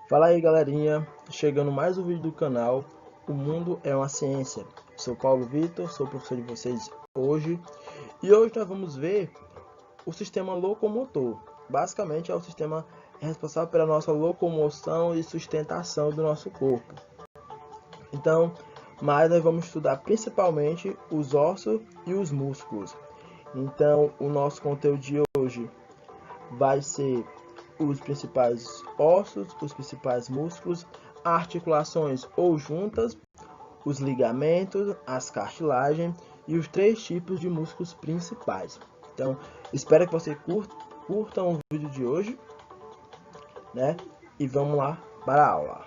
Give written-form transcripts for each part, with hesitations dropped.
Fala aí, galerinha, chegando mais um vídeo do canal O Mundo é uma Ciência. Sou Paulo Vitor, sou professor de vocês hoje e hoje nós vamos ver o sistema locomotor. Basicamente é o sistema responsável pela nossa locomoção e sustentação do nosso corpo. Então, mas nós vamos estudar principalmente os ossos e os músculos. Então, o nosso conteúdo de hoje vai ser os principais ossos, os principais músculos, articulações ou juntas, os ligamentos, as cartilagens e os 3 tipos de músculos principais. Então, espero que você curtam o vídeo de hoje, né? E vamos lá para a aula.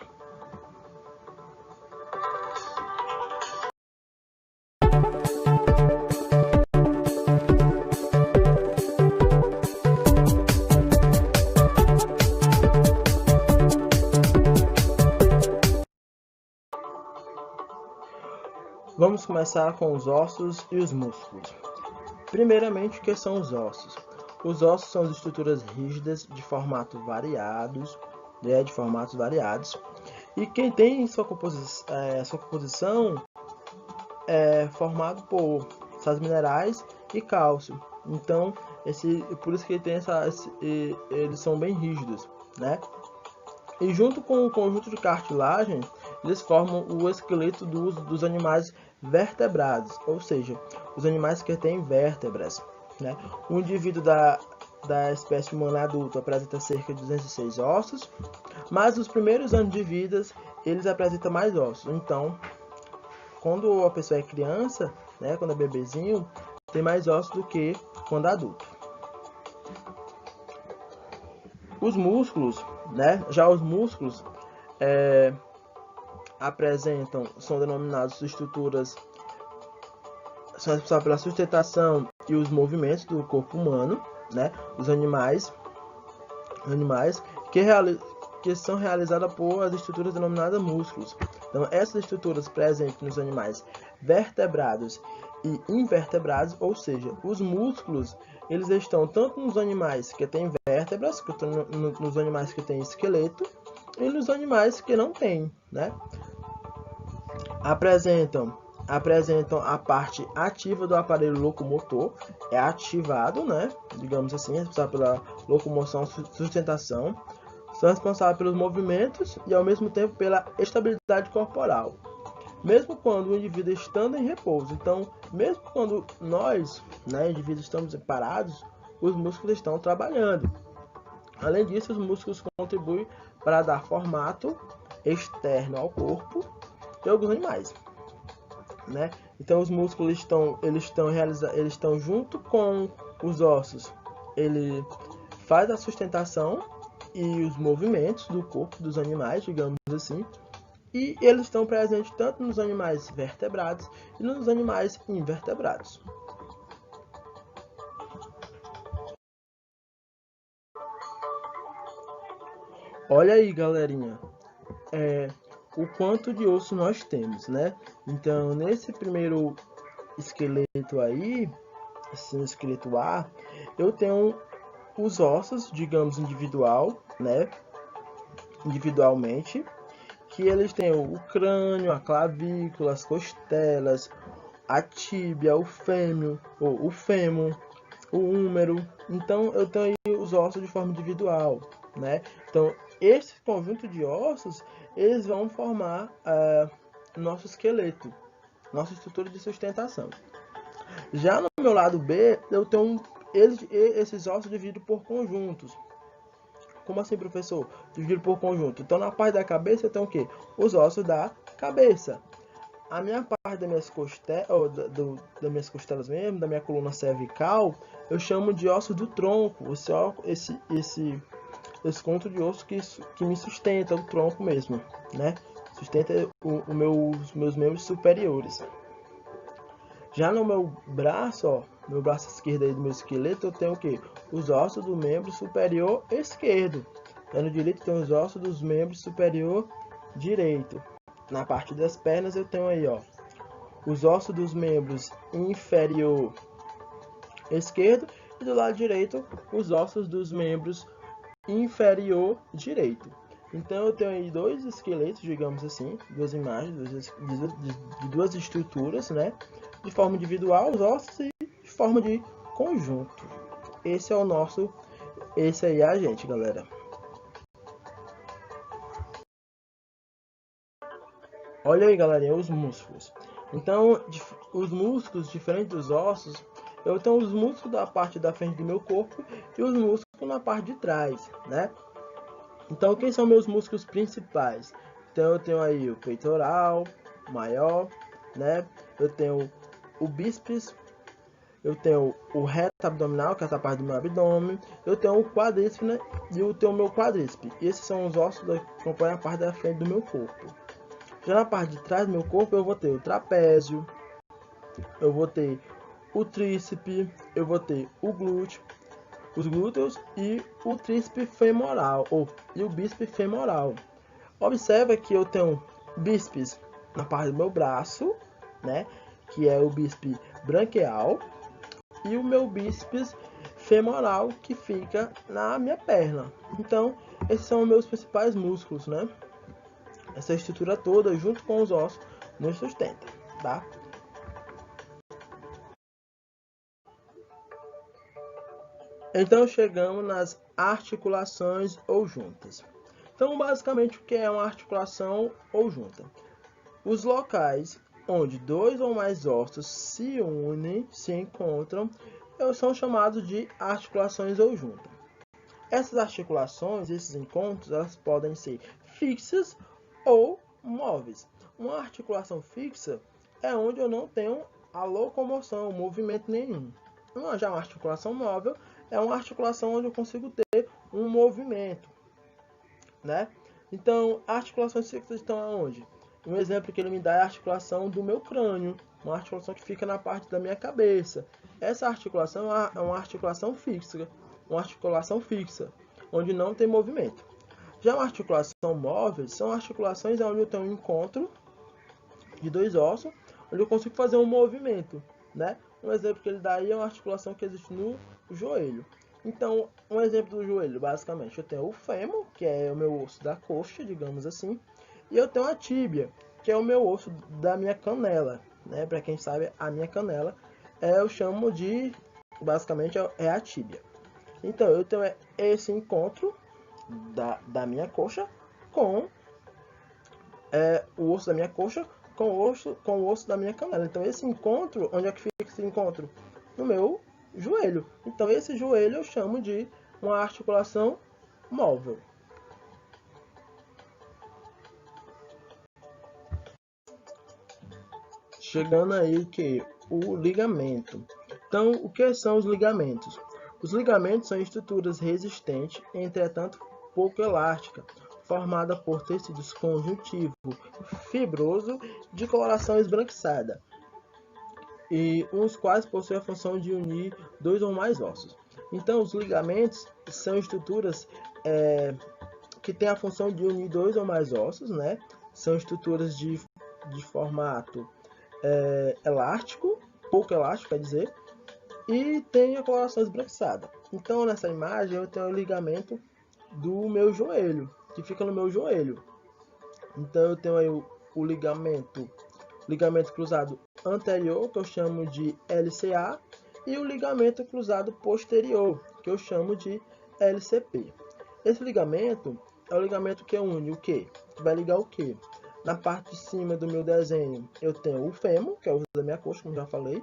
Vamos começar com os ossos e os músculos. Primeiramente, o que são os ossos? Os ossos são estruturas rígidas de formatos variados, e quem tem sua composição é formado por sais minerais e cálcio. Então, por isso que ele tem eles são bem rígidos, né? E junto com o conjunto de cartilagem, eles formam o esqueleto dos animais vertebrados, ou seja, os animais que têm vértebras, né? O indivíduo da espécie humana adulta apresenta cerca de 206 ossos, mas nos primeiros anos de vida eles apresentam mais ossos. Então, quando a pessoa é criança, né, quando é bebezinho, tem mais ossos do que quando é adulto. Os músculos, né? Já os músculos são denominados estruturas, são responsáveis pela sustentação e os movimentos do corpo humano, né? Os animais que são realizadas por as estruturas denominadas músculos. Então, essas estruturas presentes nos animais vertebrados e invertebrados, ou seja, os músculos, eles estão tanto nos animais que têm vértebras, nos animais que têm esqueleto, e nos animais que não têm, né? Apresentam a parte ativa do aparelho locomotor, é ativado, né? Digamos assim, é responsável pela locomoção e sustentação, são responsáveis pelos movimentos e ao mesmo tempo pela estabilidade corporal, mesmo quando o indivíduo estando em repouso. Então, mesmo quando nós, né, indivíduos, estamos parados, os músculos estão trabalhando. Além disso, os músculos contribuem para dar formato externo ao corpo de alguns animais, né? Então, os músculos estão junto com os ossos. Ele faz a sustentação e os movimentos do corpo dos animais, digamos assim, e eles estão presentes tanto nos animais vertebrados e nos animais invertebrados. Olha aí, galerinha, o quanto de osso nós temos, né? Então, nesse primeiro esqueleto aí, esse esqueleto A, eu tenho os ossos, digamos, individualmente, que eles têm o crânio, a clavícula, as costelas, a tíbia, o fêmur, o húmero. Então, eu tenho aí os ossos de forma individual, né? Então, esse conjunto de ossos, eles vão formar nosso esqueleto, nossa estrutura de sustentação. Já no meu lado B, eu tenho esses ossos divididos por conjuntos. Como assim, professor? Dividido por conjunto. Então, na parte da cabeça, eu tenho o quê? Os ossos da cabeça. A minha parte das minhas costelas mesmo, da minha coluna cervical, eu chamo de ossos do tronco. Esse conjunto de ossos que me sustenta o tronco mesmo, né? Sustenta os meus membros superiores. Já no meu braço, meu braço esquerdo aí do meu esqueleto, eu tenho o quê? Os ossos do membro superior esquerdo. Já no direito, eu tenho os ossos dos membros superior direito. Na parte das pernas, eu tenho aí, ó, os ossos dos membros inferior esquerdo e do lado direito os ossos dos membros inferior direito. Então eu tenho aí dois esqueletos, digamos assim, duas imagens de duas estruturas, né? De forma individual, os ossos, e de forma de conjunto. Esse aí é a gente, galera. Olha aí, galerinha, os músculos. Então, os músculos, diferentes dos ossos, eu tenho os músculos da parte da frente do meu corpo e os músculos na parte de trás, né? Então, quem são meus músculos principais? Então, eu tenho aí o peitoral maior, né? Eu tenho o bíceps, eu tenho o reto abdominal, que é essa parte do meu abdômen, eu tenho o quadríceps, né? E eu tenho o meu quadríceps. Esses são os ossos que compõem a parte da frente do meu corpo. Já na parte de trás do meu corpo, eu vou ter o trapézio, eu vou ter o tríceps, eu vou ter o glúteo, os glúteos e o tríceps femoral, e o bíceps femoral. Observa que eu tenho bíceps na parte do meu braço, né, que é o bíceps branquial, e o meu bíceps femoral, que fica na minha perna. Então, esses são os meus principais músculos, né? Essa estrutura toda, junto com os ossos, nos sustenta, tá? Então chegamos nas articulações ou juntas. Então, basicamente, o que é uma articulação ou junta? Os locais onde dois ou mais ossos se unem, se encontram, são chamados de articulações ou juntas. Essas articulações, esses encontros, elas podem ser fixas ou móveis. Uma articulação fixa é onde eu não tenho a locomoção, movimento nenhum. Já uma articulação móvel é uma articulação onde eu consigo ter um movimento, né? Então, articulações fixas estão aonde? Um exemplo que ele me dá é a articulação do meu crânio, uma articulação que fica na parte da minha cabeça. Essa articulação é uma articulação fixa, onde não tem movimento. Já uma articulação móvel são articulações onde eu tenho um encontro de dois ossos, onde eu consigo fazer um movimento, né? Um exemplo que ele dá aí é uma articulação que existe no joelho. Então, um exemplo do joelho, basicamente, eu tenho o fêmur, que é o meu osso da coxa, digamos assim, e eu tenho a tíbia, que é o meu osso da minha canela, né? Para quem sabe, a minha canela eu chamo de, basicamente, é a tíbia. Então, eu tenho esse encontro da minha coxa com o osso da minha coxa com o osso da minha canela. Então, esse encontro, onde é que fica esse encontro? No meu joelho. Então, esse joelho eu chamo de uma articulação móvel. Chegando aí que o ligamento. Então, o que são os ligamentos? Os ligamentos são estruturas resistentes, entretanto pouco elásticas, formada por tecidos conjuntivo fibroso de coloração esbranquiçada, e os quais possuem a função de unir dois ou mais ossos. Então, os ligamentos são estruturas que têm a função de unir dois ou mais ossos, né? São estruturas de formato elástico, pouco elástico, quer dizer, e tem a coloração esbranquiçada. Então, nessa imagem, eu tenho o ligamento do meu joelho, que fica no meu joelho. Então, eu tenho aí o ligamento cruzado anterior, que eu chamo de LCA, e o ligamento cruzado posterior, que eu chamo de LCP. Esse ligamento é o ligamento que une o quê? Que vai ligar o quê? Na parte de cima do meu desenho, eu tenho o fêmur, que é o osso da minha coxa, como já falei,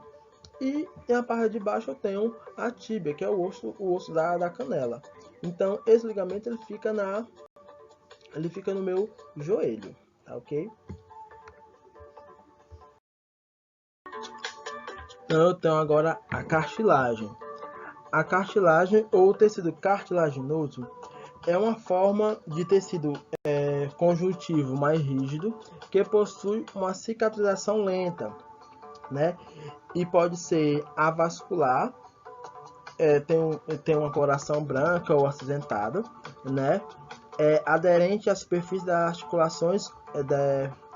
e na parte de baixo eu tenho a tíbia, que é o osso da canela. Então, esse ligamento ele fica no meu joelho, tá ok? Então, eu tenho agora a cartilagem. A cartilagem ou tecido cartilaginoso é uma forma de tecido conjuntivo mais rígido que possui uma cicatrização lenta, né? E pode ser avascular, tem uma coloração branca ou acinzentada, né? Aderente à superfície das articulações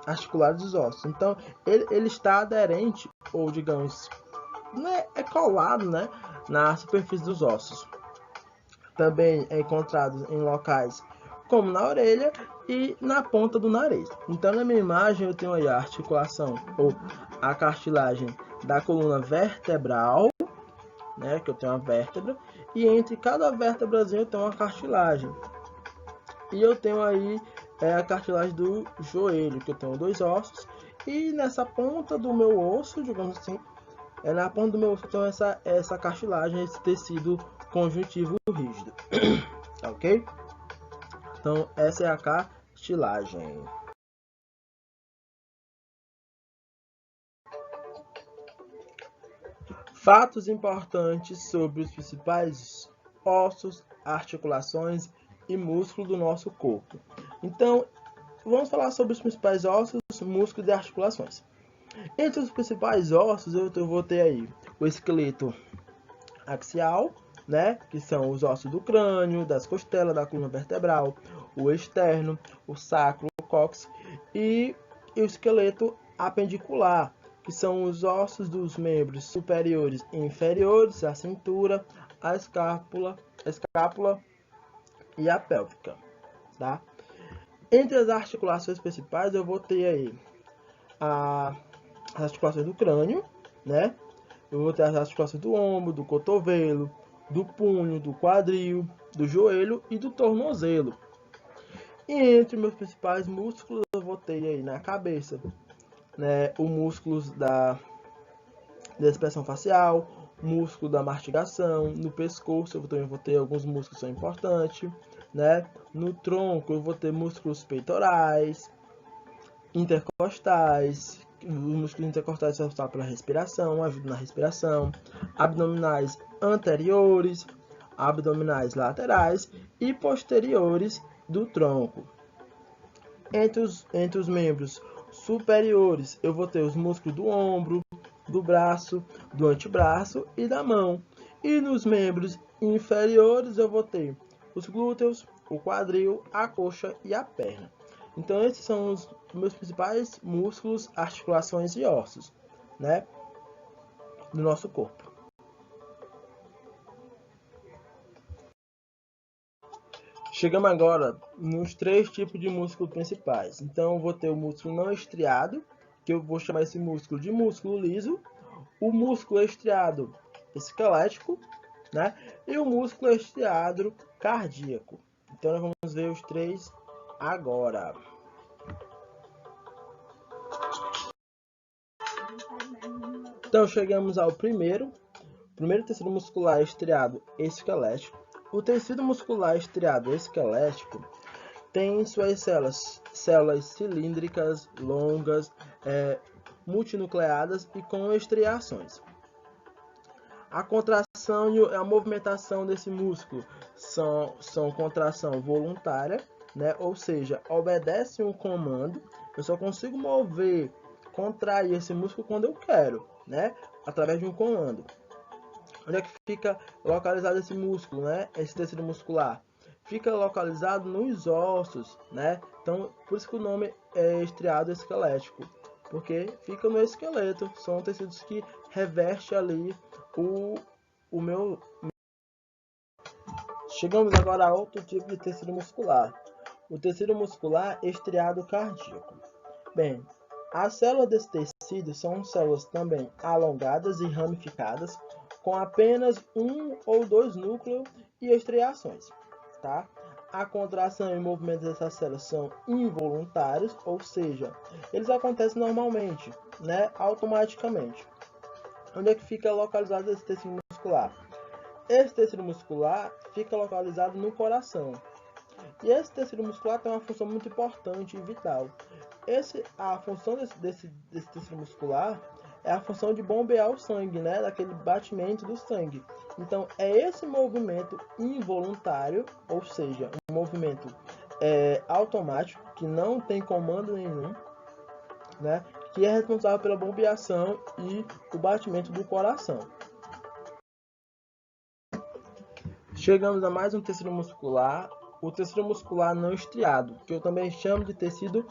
articulares dos ossos. Então, ele está aderente, ou digamos, é colado, né, na superfície dos ossos. Também é encontrado em locais como na orelha e na ponta do nariz. Então, na minha imagem, eu tenho aí a articulação ou a cartilagem da coluna vertebral, né, que eu tenho uma vértebra, e entre cada vértebrazinha eu tenho uma cartilagem. E eu tenho aí a cartilagem do joelho, que eu tenho 2 ossos, e nessa ponta do meu osso, digamos assim, na ponta do meu osso eu tenho essa cartilagem, esse tecido conjuntivo rígido. Tá ok? Então, essa é a cartilagem. Fatos importantes sobre os principais ossos, articulações e músculos do nosso corpo. Então, vamos falar sobre os principais ossos, músculos e articulações. Entre os principais ossos, eu vou ter aí o esqueleto axial, né, que são os ossos do crânio, das costelas, da coluna vertebral, o externo, o sacro, o cóccix e o esqueleto apendicular, que são os ossos dos membros superiores e inferiores, a cintura, a escápula e a pélvica, tá? Entre as articulações principais, eu vou ter aí as articulações do crânio, né? Eu vou ter as articulações do ombro, do cotovelo, do punho, do quadril, do joelho e do tornozelo. E entre meus principais músculos, eu vou ter aí na cabeça, né, os músculos da expressão facial, músculo da mastigação, no pescoço eu também vou ter alguns músculos que são importantes, né? No tronco eu vou ter músculos peitorais, intercostais, os músculos intercostais são responsáveis pela respiração, ajudam na respiração, abdominais anteriores, abdominais laterais e posteriores do tronco. Entre os membros superiores, eu vou ter os músculos do ombro, do braço, do antebraço e da mão. E nos membros inferiores, eu vou ter os glúteos, o quadril, a coxa e a perna. Então, esses são os meus principais músculos, articulações e ossos, né, do nosso corpo. Chegamos agora nos 3 tipos de músculos principais. Então, eu vou ter o músculo não estriado, que eu vou chamar esse músculo de músculo liso, o músculo estriado esquelético, né, e o músculo estriado cardíaco. Então, nós vamos ver os 3 agora. Então, chegamos ao primeiro tecido muscular estriado esquelético. O tecido muscular estriado esquelético tem suas células cilíndricas, longas, multinucleadas e com estriações. A contração e a movimentação desse músculo são contração voluntária, né? Ou seja, obedece um comando. Eu só consigo contrair esse músculo quando eu quero, né? Através de um comando. Onde é que fica localizado esse músculo, né? Esse tecido muscular? Fica localizado nos ossos, né? Então, por isso que o nome é estriado esquelético, porque fica no esqueleto. São tecidos que revestem ali o meu... Chegamos agora a outro tipo de tecido muscular. O tecido muscular estriado cardíaco. Bem, as células desse tecido são células também alongadas e ramificadas, com apenas 1 ou 2 núcleos e estriações, tá? A contração e movimento dessas células são involuntários, ou seja, eles acontecem normalmente, né? Automaticamente. Onde é que fica localizado esse tecido muscular? Esse tecido muscular fica localizado no coração. E esse tecido muscular tem uma função muito importante e vital. A função desse tecido muscular é a função de bombear o sangue, né? Daquele batimento do sangue. Então, é esse movimento involuntário, ou seja, um movimento automático, que não tem comando nenhum, né? Que é responsável pela bombeação e o batimento do coração. Chegamos a mais um tecido muscular, o tecido muscular não estriado, que eu também chamo de tecido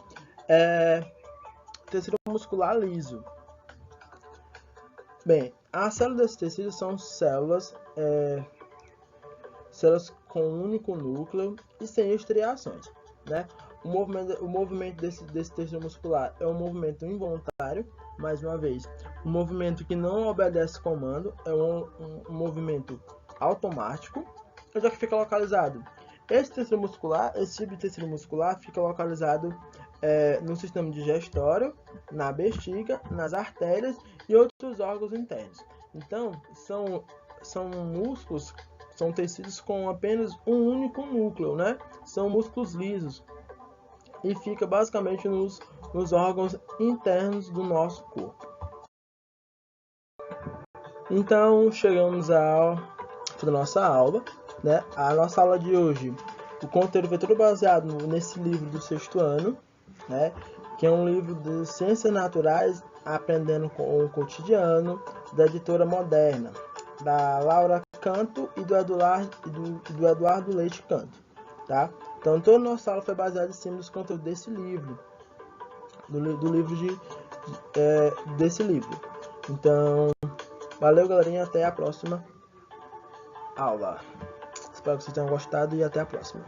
muscular liso. Bem, as células desse tecido são células células com um único núcleo e sem estriações, né? O movimento desse tecido muscular é um movimento involuntário, mais uma vez, um movimento que não obedece comando, é um movimento automático. Onde é que fica localizado? Esse tipo de tecido muscular fica localizado no sistema digestório, na bexiga, nas artérias e outros órgãos internos. Então, são músculos, são tecidos com apenas um único núcleo, né? São músculos lisos e fica basicamente nos órgãos internos do nosso corpo. Então, chegamos à nossa aula, né? A nossa aula de hoje, o conteúdo foi todo baseado nesse livro do 6º ano, né? Que é um livro de Ciências Naturais Aprendendo com o Cotidiano, da editora Moderna, da Laura Canto e do Eduardo Leite Canto, tá? Então, toda a nossa aula foi baseada em cima dos conteúdos desse livro, desse livro. Então, valeu, galerinha, até a próxima aula. Espero que vocês tenham gostado e até a próxima.